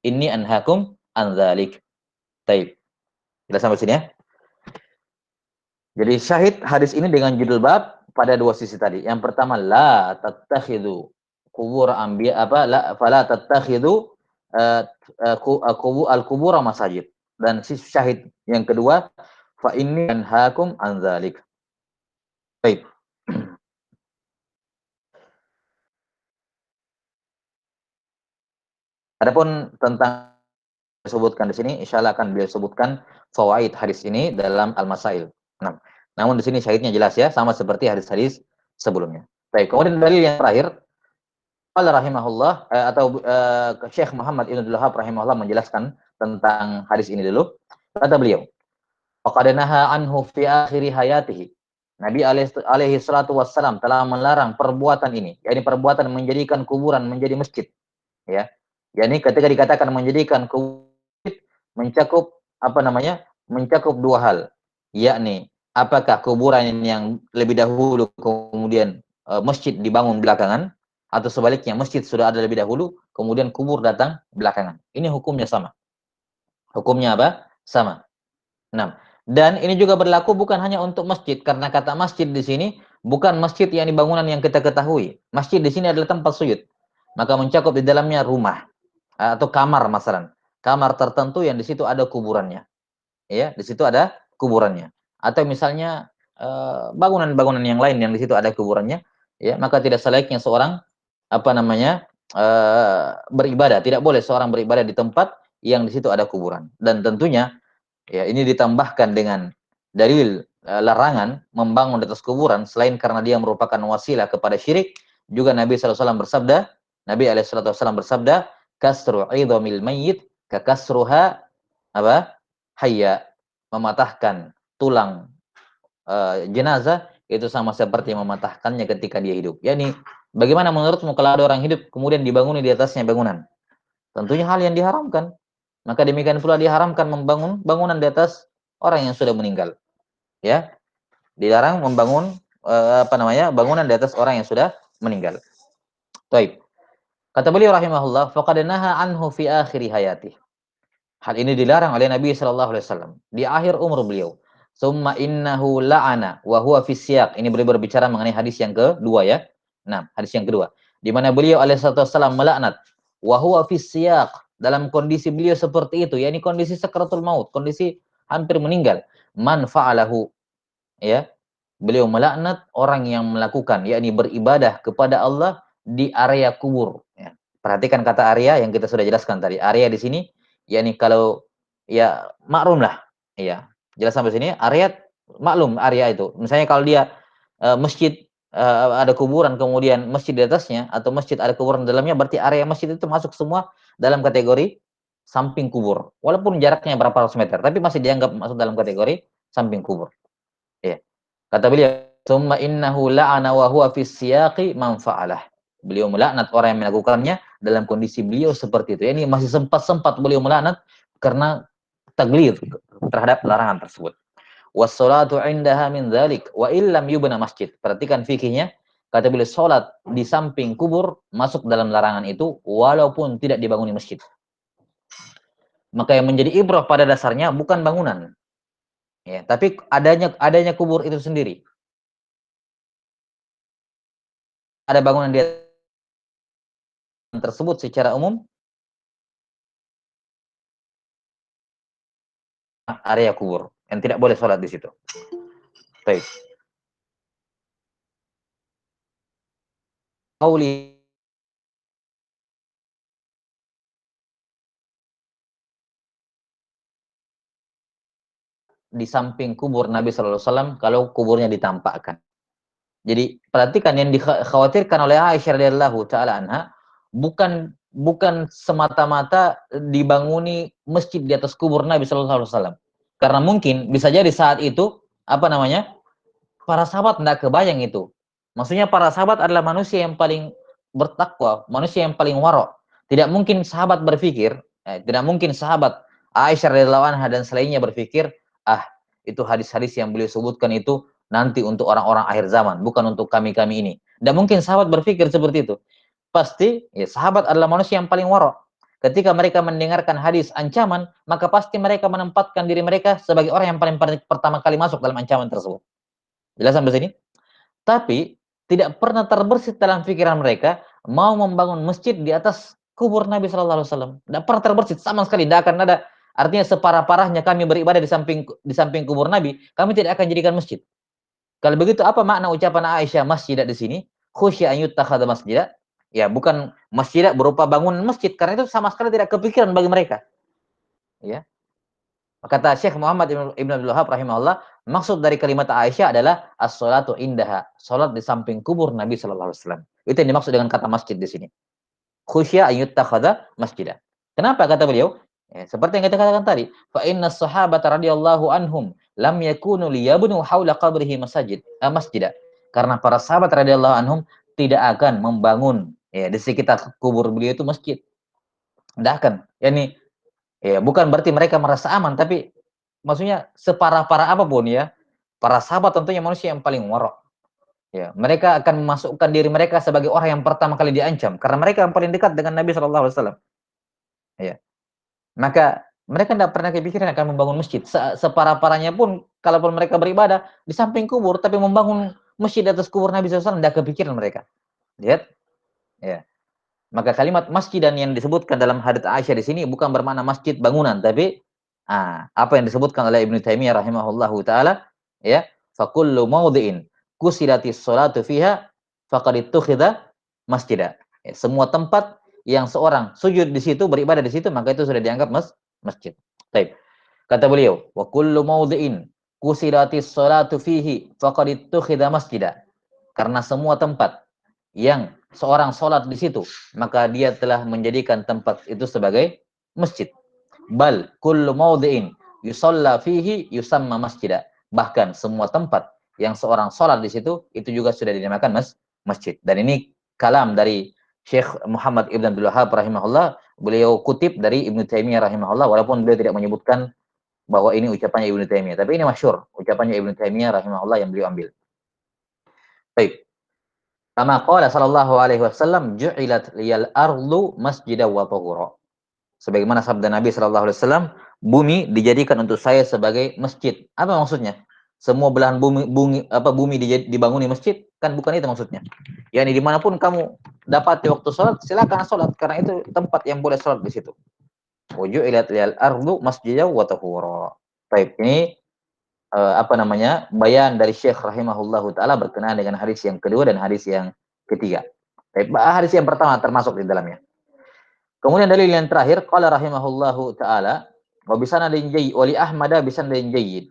Inni anhaakum an dzalik. Baik. Kita sampai sini ya. Jadi syahid hadis ini dengan judul bab pada dua sisi tadi. Yang pertama la tattakhidhu qubur anbiya fala tattakhidhu al-qubur masajid. Dan sisi syahid yang kedua fa inni anhaakum an dzalik. Baik. Adapun tentang disebutkan di sini, insyaallah akan beliau sebutkan fawaid hadis ini dalam Al-Masail. Nah, namun di sini syahidnya jelas ya, sama seperti hadis-hadis sebelumnya. Baik, kemudian dalil yang terakhir, qala rahimahullah Syekh Muhammad Ibn Abdul Wahhab rahimahullah menjelaskan tentang hadis ini dulu. Kata beliau, Faqad naha anhu fi akhir hayatihi. Nabi alaihi salatu wassalam telah melarang perbuatan ini, yakni perbuatan menjadikan kuburan menjadi masjid, ya. Yani ketika dikatakan menjadikan kuburan mencakup apa namanya? Mencakup dua hal, yakni apakah kuburan yang lebih dahulu kemudian masjid dibangun belakangan, atau sebaliknya masjid sudah ada lebih dahulu kemudian kubur datang belakangan. Ini hukumnya sama. Hukumnya apa? Sama. Nah, dan ini juga berlaku bukan hanya untuk masjid, karena kata masjid di sini bukan masjid yang di bangunan yang kita ketahui. Masjid di sini adalah tempat sujud. Maka mencakup di dalamnya rumah atau kamar masalan. Kamar tertentu yang di situ ada kuburannya. Ya, di situ ada kuburannya. Atau misalnya bangunan-bangunan yang lain yang di situ ada kuburannya, ya, maka tidak selayaknya seorang apa namanya? Beribadah. Tidak boleh seorang beribadah di tempat yang di situ ada kuburan. Dan tentunya ya, ini ditambahkan dengan dalil larangan membangun di atas kuburan selain karena dia merupakan wasilah kepada syirik. Juga Nabi SAW bersabda, Nabi SAW bersabda, kasru idhamil mayyit ka kasruha apa? Hayya, mematahkan tulang jenazah itu sama seperti mematahkannya ketika dia hidup. Yani bagaimana menurutmu kalau ada orang hidup kemudian dibangun di atasnya bangunan? Tentunya hal yang diharamkan. Maka demikian pula diharamkan membangun bangunan di atas orang yang sudah meninggal. Ya, dilarang membangun apa namanya? Bangunan di atas orang yang sudah meninggal. Baik. Kata beliau rahimahullah, faqad naha anhu fi akhir hayati. Hal ini dilarang oleh Nabi sallallahu alaihi wasallam di akhir umur beliau. Summa innahu la'ana wa huwa fi siyaq. Ini beliau berbicara mengenai hadis yang kedua ya. Nah, hadis yang kedua di mana beliau alaihi wasallam melaknat wa huwa fi siyaq, dalam kondisi beliau seperti itu, yakni kondisi sakaratul maut, kondisi hampir meninggal. Man fa'alahu, ya. Beliau melaknat orang yang melakukan, yakni beribadah kepada Allah di area kubur. Ya. Perhatikan kata area yang kita sudah jelaskan tadi. Area di sini, yakni kalau ya maklum lah, ya jelas sampai sini. Area maklum area itu. Misalnya kalau dia masjid ada kuburan kemudian masjid di atasnya atau masjid ada kuburan di dalamnya, berarti area masjid itu masuk semua dalam kategori samping kubur. Walaupun jaraknya berapa ratus meter, tapi masih dianggap masuk dalam kategori samping kubur. Ya. Kata beliau, "Tsumma innahu la'ana wa huwa fi siyaqi man fa'alah." Beliau melaknat orang yang melakukannya dalam kondisi beliau seperti itu. Ini masih sempat-sempat beliau melaknat karena taglid terhadap larangan tersebut. Wassalatu 'indaha min dzalik wa illam yubna masjid. Perhatikan fikihnya. Kata beliau, salat di samping kubur masuk dalam larangan itu walaupun tidak dibangun masjid. Maka yang menjadi ibrah pada dasarnya bukan bangunan, ya, tapi adanya kubur itu sendiri. Ada bangunan di tersebut secara umum area kubur yang tidak boleh sholat di situ. Baik. Qauli di samping kubur Nabi sallallahu alaihi wasallam kalau kuburnya ditampakkan. Jadi perhatikan yang dikhawatirkan oleh Aisyah radhiyallahu taala anha bukan bukan semata-mata dibanguni masjid di atas kubur Nabi sallallahu alaihi wasallam. Karena mungkin bisa jadi saat itu apa namanya? Para sahabat tidak kebayang itu. Maksudnya para sahabat adalah manusia yang paling bertakwa, manusia yang paling warok. Tidak mungkin sahabat berpikir, tidak mungkin sahabat Aisyah radhiyallahu anha dan selainnya berpikir, ah itu hadis-hadis yang beliau sebutkan itu nanti untuk orang-orang akhir zaman, bukan untuk kami-kami ini. Tidak mungkin sahabat berpikir seperti itu. Pasti ya, sahabat adalah manusia yang paling warok. Ketika mereka mendengarkan hadis ancaman, maka pasti mereka menempatkan diri mereka sebagai orang yang paling pertama kali masuk dalam ancaman tersebut. Jelas sampai sini? Tapi tidak pernah terbersit dalam pikiran mereka mau membangun masjid di atas kubur Nabi Shallallahu Alaihi Wasallam. Tidak pernah terbersit sama sekali. Tidak akan ada. Artinya separah-parahnya kami beribadah di samping kubur Nabi, kami tidak akan jadikan masjid. Kalau begitu apa makna ucapan Aisyah masjid di sini? Khusya an yuttakhadha masjid. Ya, bukan masjid berupa bangunan masjid karena itu sama sekali tidak kepikiran bagi mereka. Ya. Kata Syekh Muhammad Ibn Abdul Wahab rahimahullah, maksud dari kalimat Aisyah adalah as-salatu indaha, salat di samping kubur Nabi sallallahu alaihi wasallam. Itu yang dimaksud dengan kata masjid di sini. Khusya an yuttakhadha masjidah. Kenapa kata beliau? Ya, seperti yang kita katakan tadi, fa inna sahabata radhiyallahu anhum lam yakunu liyabnu haula qabrihi masjida. Karena para sahabat radhiyallahu anhum tidak akan membangun ya di sekitar kubur beliau itu masjid. Tidak akan. Yani ya bukan berarti mereka merasa aman, tapi maksudnya separah-parah apapun ya, para sahabat tentunya manusia yang paling warok. Ya, mereka akan memasukkan diri mereka sebagai orang yang pertama kali diancam karena mereka yang paling dekat dengan Nabi Shallallahu Alaihi Wasallam. Ya, maka mereka tidak pernah kepikiran akan membangun masjid. Separah-parahnya pun, kalaupun mereka beribadah di samping kubur, tapi membangun masjid di atas kubur Nabi SAW, tidak kepikiran mereka. Lihat, ya. Maka kalimat masjid dan yang disebutkan dalam hadits Aisyah di sini bukan bermakna masjid bangunan, tapi apa yang disebutkan oleh Ibnu Taimiyah rahimahullahu taala, ya, fakullu maudhi'in kusidatis sholatu fiha faqad ittukhidha masjidah. Ya, semua tempat yang seorang sujud di situ, beribadah di situ, maka itu sudah dianggap masjid. Baik. Kata beliau, wa kullu maudhi'in kusidatis sholatu fihi faqad ittukhidha masjidah. Karena semua tempat yang seorang sholat di situ, maka dia telah menjadikan tempat itu sebagai masjid. Bal kullu maudhi'in yusalla fihi yusamma masjidah. Bahkan semua tempat yang seorang sholat di situ, itu juga sudah dinamakan masjid. Dan ini kalam dari Syekh Muhammad Ibn Abdul Wahhab rahimahullah. Beliau kutip dari Ibnu Taimiyah rahimahullah, walaupun beliau tidak menyebutkan bahwa ini ucapannya Ibnu Taimiyah. Tapi ini masyhur, ucapannya Ibnu Taimiyah rahimahullah yang beliau ambil. Baik. Kama qala sallallahu alaihi wasallam, ju'ilat liyal ardu masjidan wa tahura. Sebagaimana sabda Nabi sallallahu alaihi wasallam, bumi dijadikan untuk saya sebagai masjid. Apa maksudnya? Semua belahan bumi dibanguni masjid? Kan bukan itu maksudnya. Yani dimanapun kamu dapati waktu sholat, silakan sholat karena itu tempat yang boleh sholat di situ. Wa ju'ilat liyal ardu masjidan wa tahura. Baik, ini bayan dari Syekh rahimahullahu taala berkenaan dengan hadis yang kedua dan hadis yang ketiga. Hadis yang pertama termasuk di dalamnya. Kemudian dalil yang terakhir, qala rahimahullahu taala wa bisanadin jayyid wa li Ahmad bisanadin jayyid.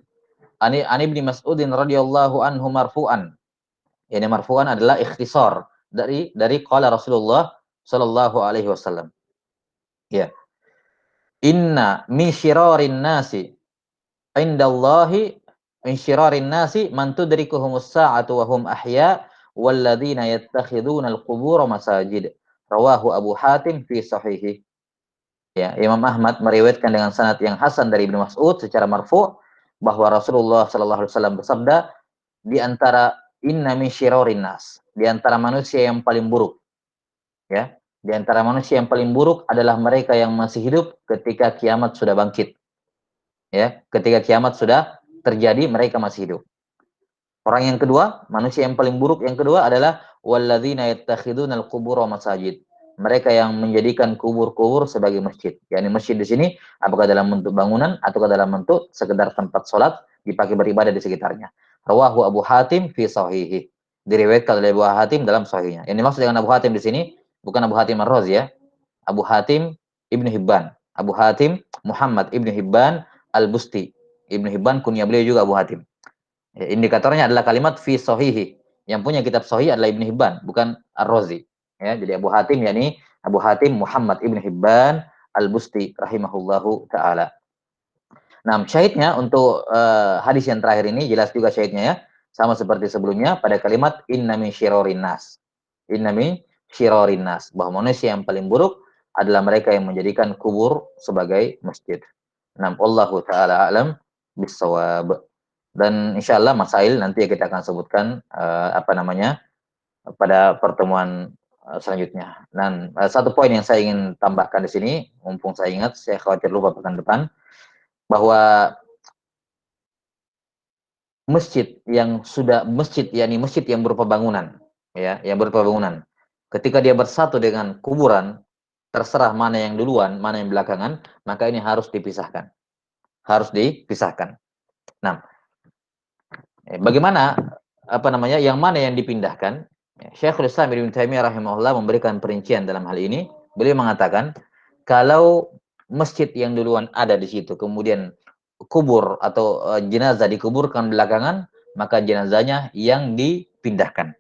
Ani Ibnu Mas'udin radhiyallahu anhu marfu'an. Yani marfu'an adalah ikhtisar dari qala Rasulullah sallallahu alaihi wasallam. Ya. Inna min syirarin nasi indallahi min syirarin nasi man tudrikuhumus sa'atu wa hum ahya walladzina yattakhiduna al-qubur masajid. Rawahu Abu Hatim fi sahihi. Ya, Imam Ahmad meriwayatkan dengan sanad yang hasan dari Ibnu Mas'ud secara marfu' bahwa Rasulullah sallallahu alaihi wasallam bersabda, di antara inna min syirarin nas, di antara manusia yang paling buruk, ya, di antara manusia yang paling buruk adalah mereka yang masih hidup ketika kiamat sudah bangkit. Ya, ketika kiamat sudah terjadi mereka masih hidup. Orang yang kedua, manusia yang paling buruk yang kedua adalah walladzina yattakhidunal qubur masajid. Mereka yang menjadikan kubur-kubur sebagai masjid. Yani masjid di sini apakah dalam bentuk bangunan ataukah dalam bentuk sekedar tempat sholat dipakai beribadah di sekitarnya. Rawahu Abu Hatim fi sahihi. Diriwayatkan oleh Abu Hatim dalam sahihnya. Yang dimaksud dengan Abu Hatim di sini bukan Abu Hatim Ar-Razi ya. Abu Hatim Ibnu Hibban. Abu Hatim Muhammad Ibnu Hibban Al-Busti. Ibnu Hibban kunyah beliau juga Abu Hatim. Ya, indikatornya adalah kalimat fi sahihi. Yang punya kitab sahih adalah Ibnu Hibban, bukan Ar-Razi. Ya, jadi Abu Hatim yakni Abu Hatim Muhammad Ibnu Hibban Al-Busti rahimahullahu taala. Nah, syahidnya untuk hadis yang terakhir ini jelas juga syahidnya ya. Sama seperti sebelumnya pada kalimat inna min syirarin nas. Inna min syirarin nas, bahwa manusia yang paling buruk adalah mereka yang menjadikan kubur sebagai masjid. Nah, wallahu taala alam bisawab. Dan insya Allah masail nanti kita akan sebutkan pada pertemuan selanjutnya. Dan satu poin yang saya ingin tambahkan di sini, mumpung saya ingat, saya khawatir lupa pekan depan, bahwa masjid yang yakni masjid yang berupa bangunan, ya, yang berupa bangunan, ketika dia bersatu dengan kuburan, terserah mana yang duluan, mana yang belakangan, maka ini harus dipisahkan, Nah, bagaimana yang mana yang dipindahkan? Syekhul Islam Ibnu Taimiyah rahimahullah memberikan perincian dalam hal ini. Beliau mengatakan kalau masjid yang duluan ada di situ, kemudian kubur atau jenazah dikuburkan belakangan, maka jenazahnya yang dipindahkan.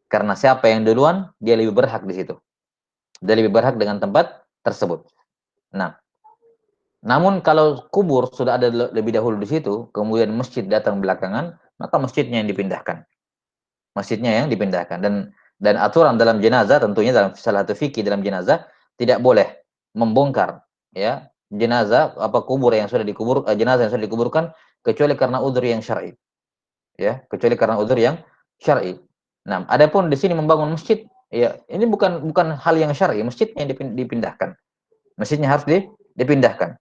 Karena siapa yang duluan, dia lebih berhak di situ. Dia lebih berhak dengan tempat tersebut. Nah, Namun kalau kubur sudah ada lebih dahulu di situ, kemudian masjid datang belakangan, maka masjidnya yang dipindahkan. Masjidnya yang dipindahkan. Dan aturan dalam jenazah, tentunya dalam salah satu fikih dalam jenazah, tidak boleh membongkar ya jenazah apa kubur yang sudah dikubur, jenazah yang sudah dikuburkan, kecuali karena udzur yang syar'i, ya, kecuali karena udzur yang syar'i. Nah, adapun di sini membangun masjid, ya ini bukan hal yang syar'i, masjidnya yang dipindahkan. Masjidnya harus dipindahkan.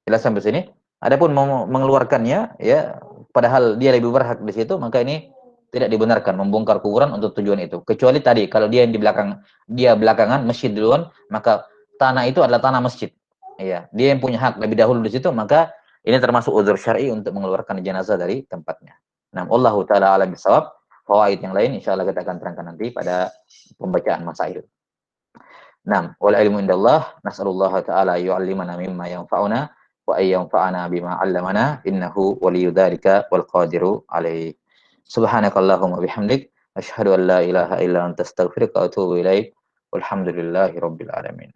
Jelas sampai sini. Adapun mau mengeluarkannya, ya, padahal dia lebih berhak di situ, maka ini tidak dibenarkan membongkar kuburan untuk tujuan itu. Kecuali tadi kalau dia yang di belakang, dia belakangan, masjid duluan, maka tanah itu adalah tanah masjid. Iya, dia yang punya hak lebih dahulu di situ, maka ini termasuk uzur syar'i untuk mengeluarkan jenazah dari tempatnya. Nah, Allahu taala alam bisawab. Fawaid yang lain insyaallah kita akan terangkan nanti pada pembacaan masail. Naam, wal ilmu indallah, nas'alullah ta'ala yu'allimana mimma yanfa'una wa ay yanfa'ana bima 'allamana innahu waliyyu dzalika wal qadiru alaih. Subhanakallahumma bihamdik asyhadu an la ilaha illa anta astaghfiruka wa atubu ilaik. Walhamdulillahi rabbil alamin.